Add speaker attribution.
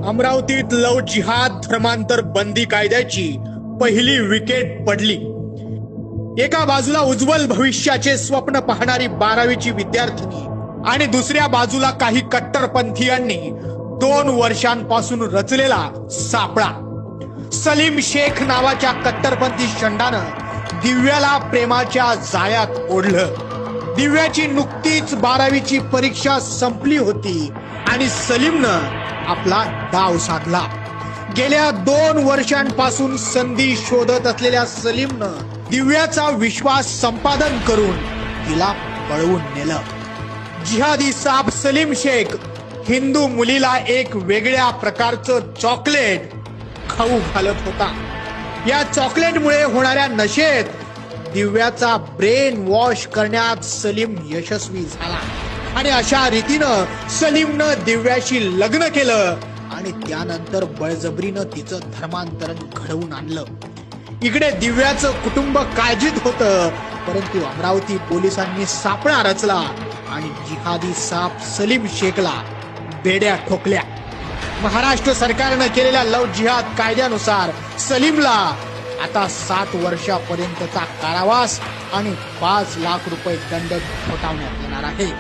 Speaker 1: अमरावतीत लव जिहाद धर्मांतर बंदी कायद्याची पहिली विकेट पडली। एका बाजूला उज्ज्वल भविष्याचे स्वप्न पाहणारी 12वीची विद्यार्थिनी आणि दुसऱ्या बाजूला काही कट्टरपंथीयांनी 2 वर्षांपासून रचलेला सापळा। सलीम शेख नावाच्या कट्टरपंथी शंडानं दिव्याला प्रेमाच्या जाळ्यात ओढलं। दिव्याची नुकतीच 12वीची परीक्षा संपली होती आणि सलीमनं आपला डाव साधला। गेल्या 2 वर्षांपासून संधी शोधत असलेल्या सलीमनं दिव्याचा विश्वास संपादन करून तिला पळवून नेलं। जिहादी साब सलीम शेख हिंदू मुलीला एक वेगळ्या प्रकारचं चॉकलेट खाऊ घालत होता। या चॉकलेटमुळे होणाऱ्या नशेत दिव्याचा ब्रेन वॉश करण्यात सलीम यशस्वी झाला आणि अशा रीतीनं सलीमनं दिव्याशी लग्न केलं आणि त्यानंतर बळजबरीनं तिचं धर्मांतरण घडवून आणलं। इकडे दिव्याचं कुटुंब काळजीत होतं, परंतु अमरावती पोलिसांनी सापळा रचला आणि जिहादी साप सलीम शेखला बेड्या ठोकल्या। महाराष्ट्र सरकारनं केलेल्या लव जिहाद कायद्यानुसार सलीमला आता 7 वर्षापर्यंतचा कारावास आणि 5 लाख रुपये दंड ठोठावण्यात येणार आहे।